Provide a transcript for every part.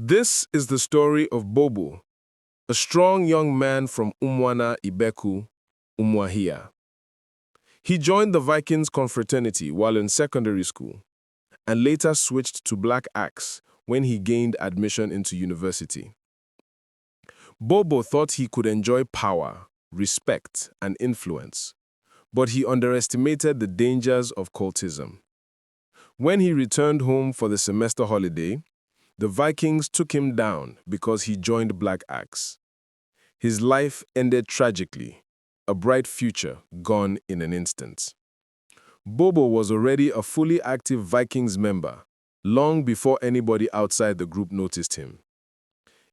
This is the story of Bobo, a strong young man from Umuana Ibeku, Umuahia. He joined the Vikings Confraternity while in secondary school and later switched to Black Axe when he gained admission into university. Bobo thought he could enjoy power, respect, and influence, but he underestimated the dangers of cultism. When he returned home for the semester holiday, the Vikings took him down because he joined Black Axe. His life ended tragically, a bright future gone in an instant. Bobo was already a fully active Vikings member, long before anybody outside the group noticed him.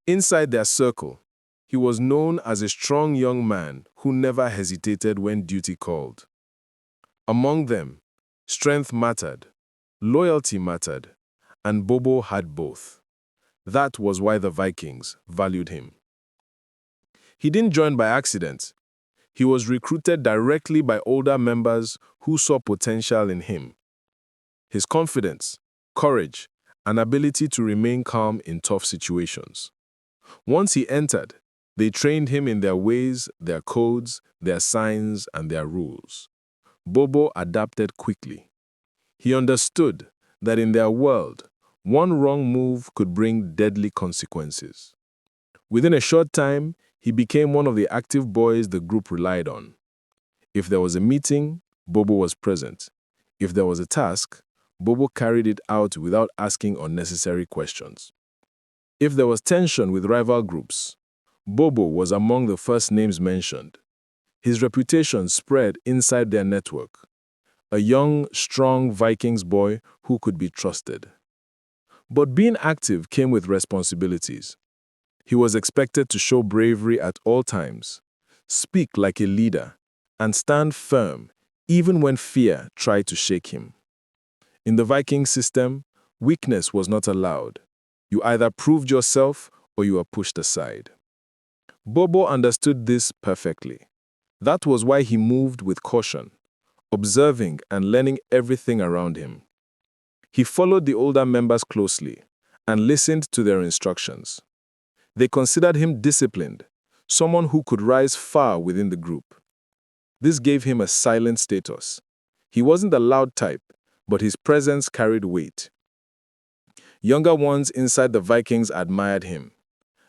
Inside their circle, he was known as a strong young man who never hesitated when duty called. Among them, strength mattered, loyalty mattered, and Bobo had both. That was why the Vikings valued him. He didn't join by accident. He was recruited directly by older members who saw potential in him. His confidence, courage, and ability to remain calm in tough situations. Once he entered, they trained him in their ways, their codes, their signs, and their rules. Bobo adapted quickly. He understood that in their world, one wrong move could bring deadly consequences. Within a short time, he became one of the active boys the group relied on. If there was a meeting, Bobo was present. If there was a task, Bobo carried it out without asking unnecessary questions. If there was tension with rival groups, Bobo was among the first names mentioned. His reputation spread inside their network. A young, strong Vikings boy who could be trusted. But being active came with responsibilities. He was expected to show bravery at all times, speak like a leader, and stand firm even when fear tried to shake him. In the Viking system, weakness was not allowed. You either proved yourself or you were pushed aside. Bobo understood this perfectly. That was why he moved with caution, observing and learning everything around him. He followed the older members closely and listened to their instructions. They considered him disciplined, someone who could rise far within the group. This gave him a silent status. He wasn't the loud type, but his presence carried weight. Younger ones inside the Vikings admired him,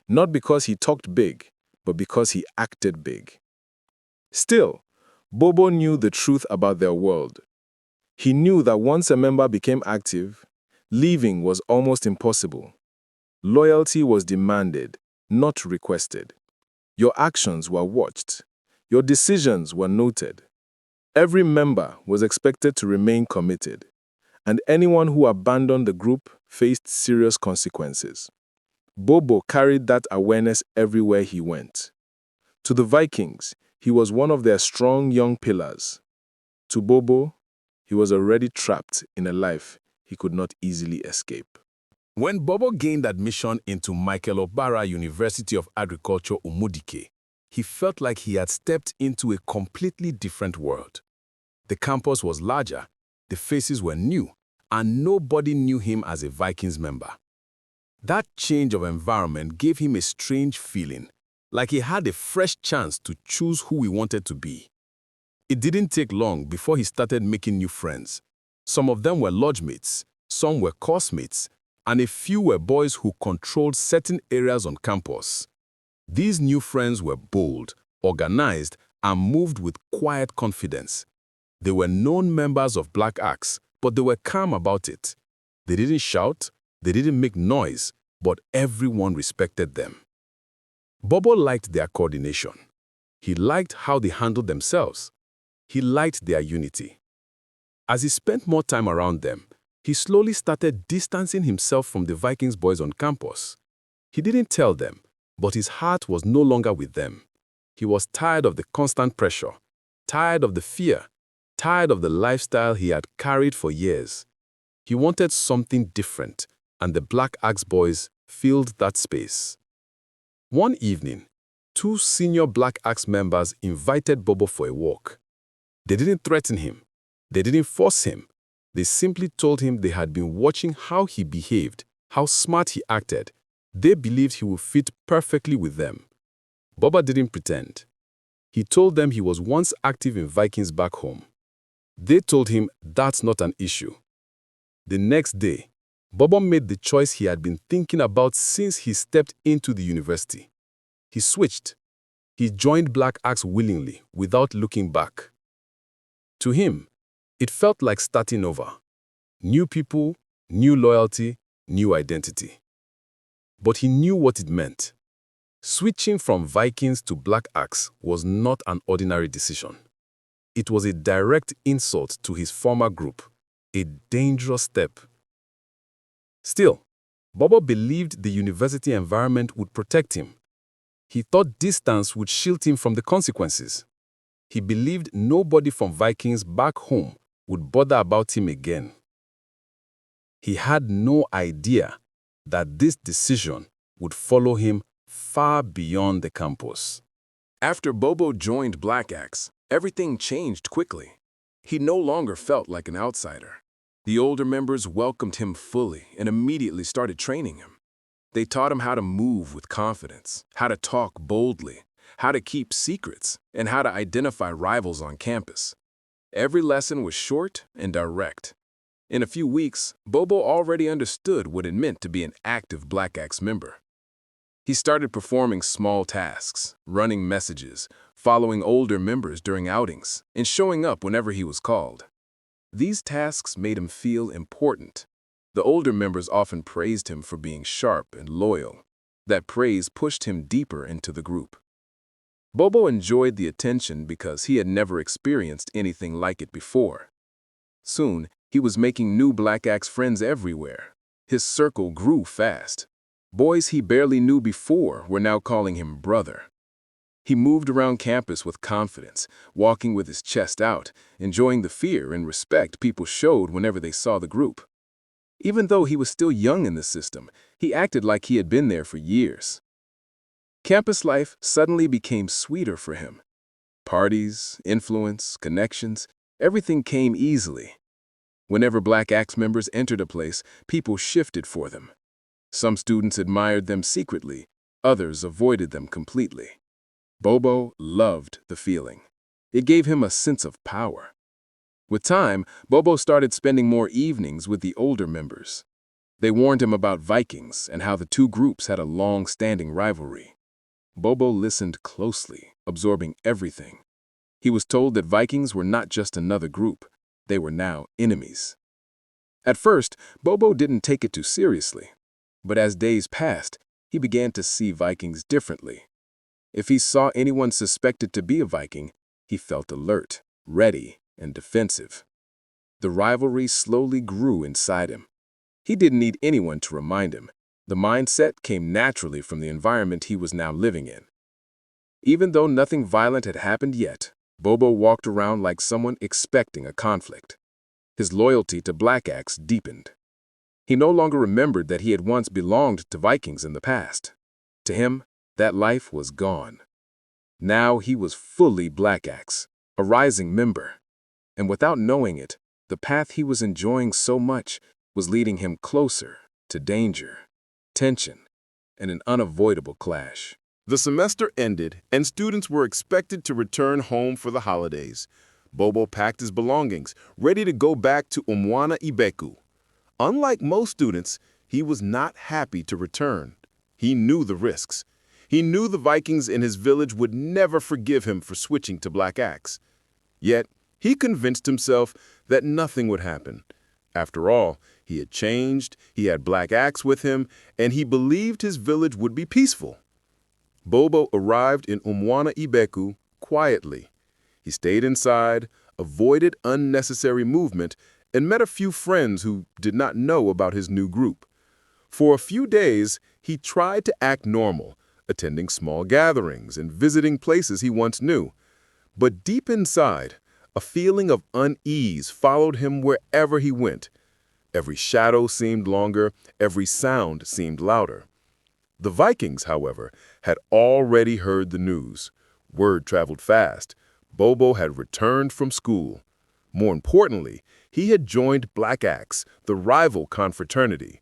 not because he talked big, but because he acted big. Still, Bobo knew the truth about their world. He knew that once a member became active, leaving was almost impossible. Loyalty was demanded, not requested. Your actions were watched. Your decisions were noted. Every member was expected to remain committed, and anyone who abandoned the group faced serious consequences. Bobo carried that awareness everywhere he went. To the Vikings, he was one of their strong young pillars. To Bobo, he was already trapped in a life he could not easily escape. When Bobo gained admission into Michael Obara University of Agriculture, Umudike, he felt like he had stepped into a completely different world. The campus was larger, the faces were new, and nobody knew him as a Vikings member. That change of environment gave him a strange feeling, like he had a fresh chance to choose who he wanted to be. It didn't take long before he started making new friends. Some of them were lodgemates, some were coursemates, and a few were boys who controlled certain areas on campus. These new friends were bold, organized, and moved with quiet confidence. They were known members of Black Axe, but they were calm about it. They didn't shout, they didn't make noise, but everyone respected them. Bobo liked their coordination. He liked how they handled themselves. He liked their unity. As he spent more time around them, he slowly started distancing himself from the Vikings boys on campus. He didn't tell them, but his heart was no longer with them. He was tired of the constant pressure, tired of the fear, tired of the lifestyle he had carried for years. He wanted something different, and the Black Axe boys filled that space. One evening, two senior Black Axe members invited Bobo for a walk. They didn't threaten him. They didn't force him. They simply told him they had been watching how he behaved, how smart he acted. They believed he would fit perfectly with them. Bobo didn't pretend. He told them he was once active in Vikings back home. They told him that's not an issue. The next day, Bobo made the choice he had been thinking about since he stepped into the university. He switched. He joined Black Axe willingly, without looking back. To him, it felt like starting over. New people, new loyalty, new identity. But he knew what it meant. Switching from Vikings to Black Axe was not an ordinary decision. It was a direct insult to his former group, a dangerous step. Still, Bobo believed the university environment would protect him. He thought distance would shield him from the consequences. He believed nobody from Vikings back home would bother about him again. He had no idea that this decision would follow him far beyond the campus. After Bobo joined Black Axe, everything changed quickly. He no longer felt like an outsider. The older members welcomed him fully and immediately started training him. They taught him how to move with confidence, how to talk boldly, how to keep secrets, and how to identify rivals on campus. Every lesson was short and direct. In a few weeks, Bobo already understood what it meant to be an active Black Axe member. He started performing small tasks, running messages, following older members during outings, and showing up whenever he was called. These tasks made him feel important. The older members often praised him for being sharp and loyal. That praise pushed him deeper into the group. Bobo enjoyed the attention because he had never experienced anything like it before. Soon, he was making new Black Axe friends everywhere. His circle grew fast. Boys he barely knew before were now calling him brother. He moved around campus with confidence, walking with his chest out, enjoying the fear and respect people showed whenever they saw the group. Even though he was still young in the system, he acted like he had been there for years. Campus life suddenly became sweeter for him. Parties, influence, connections, everything came easily. Whenever Black Axe members entered a place, people shifted for them. Some students admired them secretly, others avoided them completely. Bobo loved the feeling. It gave him a sense of power. With time, Bobo started spending more evenings with the older members. They warned him about Vikings and how the two groups had a long-standing rivalry. Bobo listened closely, absorbing everything. He was told that Vikings were not just another group, they were now enemies. At first, Bobo didn't take it too seriously. But as days passed, he began to see Vikings differently. If he saw anyone suspected to be a Viking, he felt alert, ready, and defensive. The rivalry slowly grew inside him. He didn't need anyone to remind him. The mindset came naturally from the environment he was now living in. Even though nothing violent had happened yet, Bobo walked around like someone expecting a conflict. His loyalty to Black Axe deepened. He no longer remembered that he had once belonged to Vikings in the past. To him, that life was gone. Now he was fully Black Axe, a rising member. And without knowing it, the path he was enjoying so much was leading him closer to danger, tension, and an unavoidable clash. The semester ended, and students were expected to return home for the holidays. Bobo packed his belongings, ready to go back to Umuana Ibeku. Unlike most students, he was not happy to return. He knew the risks. He knew the Vikings in his village would never forgive him for switching to Black Axe. Yet, he convinced himself that nothing would happen. After all, he had changed, he had Black Axe with him, and he believed his village would be peaceful. Bobo arrived in Umuana Ibeku quietly. He stayed inside, avoided unnecessary movement, and met a few friends who did not know about his new group. For a few days, he tried to act normal, attending small gatherings and visiting places he once knew. But deep inside, a feeling of unease followed him wherever he went. Every shadow seemed longer, every sound seemed louder. The Vikings, however, had already heard the news. Word traveled fast. Bobo had returned from school. More importantly, he had joined Black Axe, the rival confraternity.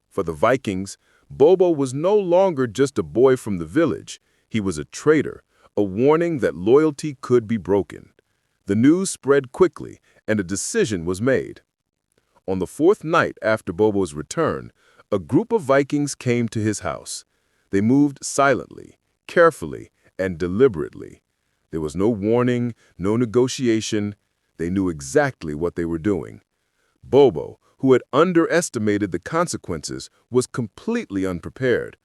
For the Vikings, Bobo was no longer just a boy from the village. He was a traitor, a warning that loyalty could be broken. The news spread quickly, and a decision was made. On the fourth night after Bobo's return, a group of Vikings came to his house. They moved silently, carefully, and deliberately. There was no warning, no negotiation. They knew exactly what they were doing. Bobo, who had underestimated the consequences, was completely unprepared.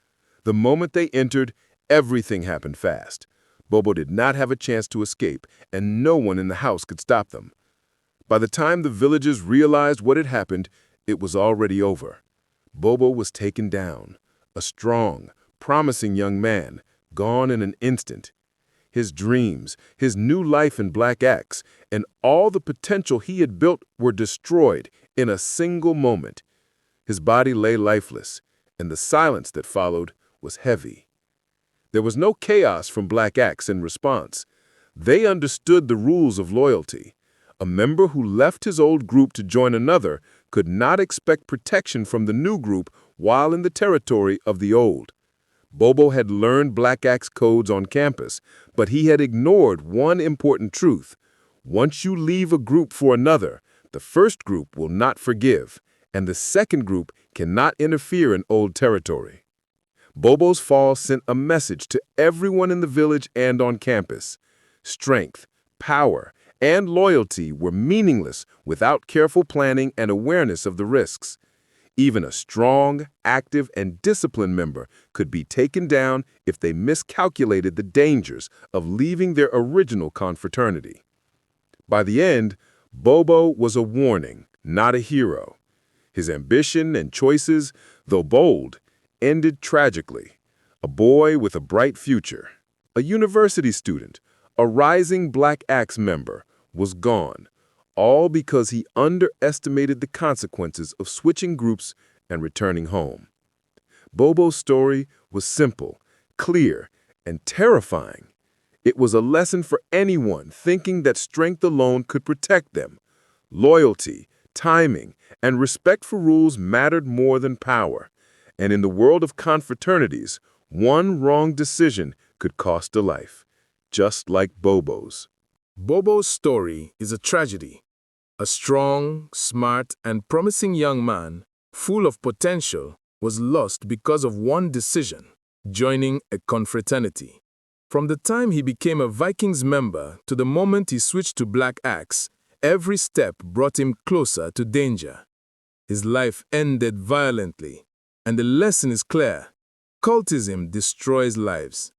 The moment they entered, everything happened fast. Bobo did not have a chance to escape, and no one in the house could stop them. By the time the villagers realized what had happened, it was already over. Bobo was taken down, a strong, promising young man, gone in an instant. His dreams, his new life in Black Axe, and all the potential he had built were destroyed in a single moment. His body lay lifeless, and the silence that followed was heavy. There was no chaos from Black Axe in response. They understood the rules of loyalty. A member who left his old group to join another could not expect protection from the new group while in the territory of the old. Bobo had learned Black Axe codes on campus, but he had ignored one important truth. Once you leave a group for another, the first group will not forgive, and the second group cannot interfere in old territory. Bobo's fall sent a message to everyone in the village and on campus. Strength, power, and loyalty were meaningless without careful planning and awareness of the risks. Even a strong, active, and disciplined member could be taken down if they miscalculated the dangers of leaving their original confraternity. By the end, Bobo was a warning, not a hero. His ambition and choices, though bold, ended tragically. A boy with a bright future, a university student, a rising Black Axe member, was gone, all because he underestimated the consequences of switching groups and returning home. Bobo's story was simple, clear, and terrifying. It was a lesson for anyone thinking that strength alone could protect them. Loyalty, timing, and respect for rules mattered more than power. And in the world of confraternities, one wrong decision could cost a life, just like Bobo's. Bobo's story is a tragedy. A strong, smart, and promising young man, full of potential, was lost because of one decision: joining a confraternity. From the time he became a Vikings member to the moment he switched to Black Axe, every step brought him closer to danger. His life ended violently, and the lesson is clear: cultism destroys lives.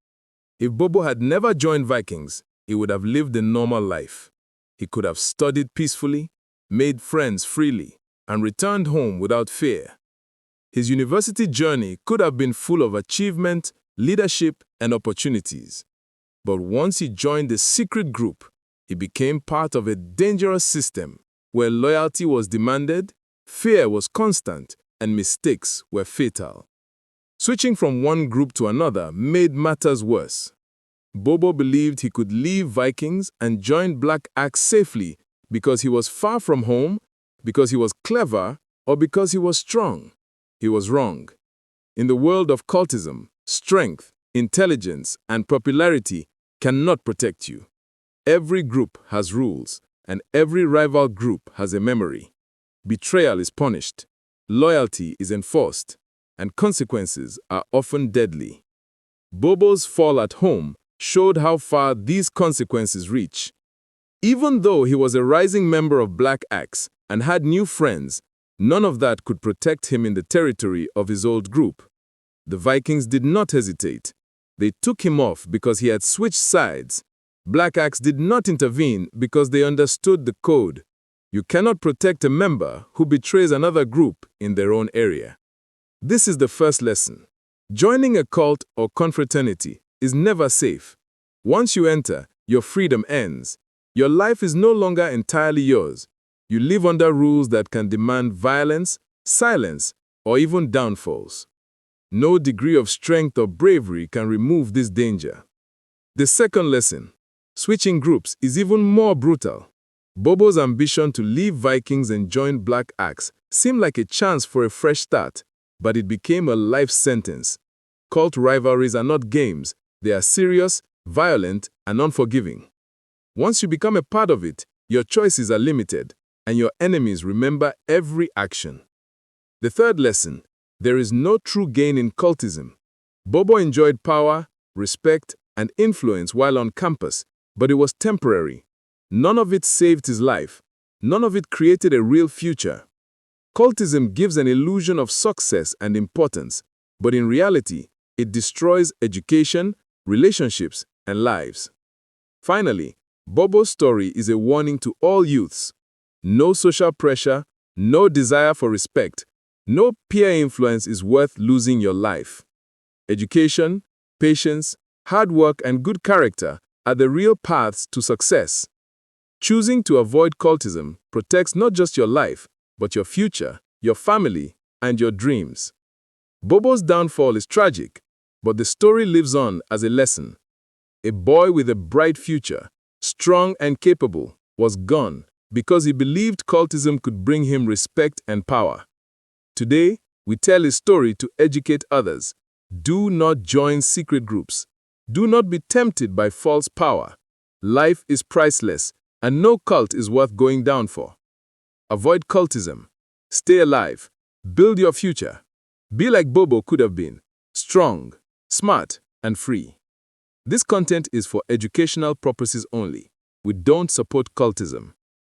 If Bobo had never joined Vikings, he would have lived a normal life. He could have studied peacefully, made friends freely, and returned home without fear. His university journey could have been full of achievement, leadership, and opportunities. But once he joined the secret group, he became part of a dangerous system where loyalty was demanded, fear was constant, and mistakes were fatal. Switching from one group to another made matters worse. Bobo believed he could leave Vikings and join Black Axe safely because he was far from home, because he was clever, or because he was strong. He was wrong. In the world of cultism, strength, intelligence, and popularity cannot protect you. Every group has rules, and every rival group has a memory. Betrayal is punished, loyalty is enforced, and consequences are often deadly. Bobo's fall at home showed how far these consequences reach. Even though he was a rising member of Black Axe and had new friends, none of that could protect him in the territory of his old group. The Vikings did not hesitate. They took him off because he had switched sides. Black Axe did not intervene because they understood the code. You cannot protect a member who betrays another group in their own area. This is the first lesson. Joining a cult or confraternity is never safe. Once you enter, your freedom ends. Your life is no longer entirely yours. You live under rules that can demand violence, silence, or even downfalls. No degree of strength or bravery can remove this danger. The second lesson: switching groups is even more brutal. Bobo's ambition to leave Vikings and join Black Axe seemed like a chance for a fresh start, but it became a life sentence. Cult rivalries are not games. They are serious, violent, and unforgiving. Once you become a part of it, your choices are limited, and your enemies remember every action. The third lesson: there is no true gain in cultism. Bobo enjoyed power, respect, and influence while on campus, but it was temporary. None of it saved his life. None of it created a real future. Cultism gives an illusion of success and importance, but in reality, it destroys education, relationships, and lives. Finally, Bobo's story is a warning to all youths. No social pressure, no desire for respect, no peer influence is worth losing your life. Education, patience, hard work, and good character are the real paths to success. Choosing to avoid cultism protects not just your life, but your future, your family, and your dreams. Bobo's downfall is tragic, but the story lives on as a lesson. A boy with a bright future, strong and capable, was gone because he believed cultism could bring him respect and power. Today, we tell his story to educate others. Do not join secret groups. Do not be tempted by false power. Life is priceless, and no cult is worth going down for. Avoid cultism. Stay alive. Build your future. Be like Bobo could have been: strong, smart, and free. This content is for educational purposes only. We don't support cultism.